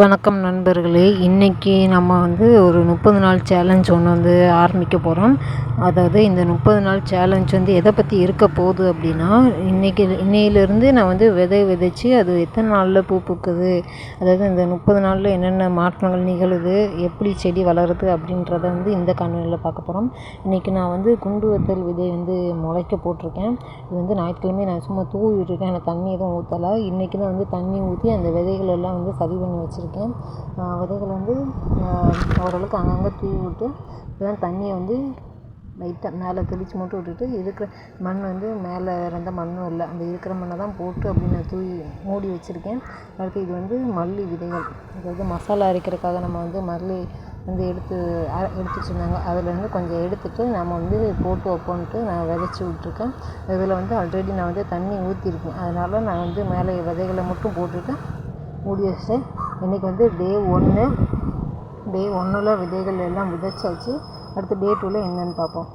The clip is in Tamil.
வணக்கம் நண்பர்களே. இன்றைக்கி நம்ம ஒரு 30 நாள் சேலஞ்ச் ஒன்று ஆரம்பிக்க போகிறோம். அதாவது இந்த 30 நாள் சேலஞ்ச் எதை பற்றி இருக்க போகுது அப்படின்னா, இன்னையிலேருந்து நான் விதை விதைச்சி அது எத்தனை நாளில் பூ பூக்குது, அதாவது இந்த 30 நாளில் என்னென்ன மாற்றங்கள் நிகழுது, எப்படி செடி வளருது அப்படின்றத இந்த காணொலியில் பார்க்க போகிறோம். இன்றைக்கி நான் குண்டு வத்தல் விதை முளைக்க போட்டிருக்கேன். இது ஞாயிற்றுக்கிழமை நான் சும்மா தூவி விட்டுருக்கேன். எனக்கு தண்ணி எதுவும் ஊற்றலை. இன்றைக்கி தான் தண்ணி ஊற்றி அந்த விதைகள் எல்லாம் சரி பண்ணி வச்சுருக்கேன். விதைகள் ஓரளவுக்கு அங்கங்கே தூவி விட்டு இப்போதான் தண்ணியை லைட்டாக மேலே தெளித்து மட்டும் விட்டுட்டு, இருக்கிற மண் மேலே இருந்த மண்ணும் இல்லை, அந்த இருக்கிற மண்ணை தான் போட்டு அப்படி நான் தூவி மூடி வச்சுருக்கேன். அடுத்து இது மல்லி விதைகள், அதாவது மசாலா அரைக்கிறதுக்காக நம்ம மல்லி எடுத்து வச்சுருந்தாங்க. அதில் கொஞ்சம் எடுத்துகிட்டு நம்ம போட்டு வைப்போன்ட்டு நான் விதைச்சி விட்ருக்கேன். இதில் ஆல்ரெடி நான் தண்ணி ஊற்றிருக்கேன். அதனால் நான் மேலே விதைகளை மட்டும் போட்டுட்டு மூடி வச்சிட்டேன். இன்றைக்கி டே 1 விதைகள் எல்லாம் விதைச்சாச்சு. அடுத்து டே 2 என்னன்னு பார்ப்போம்.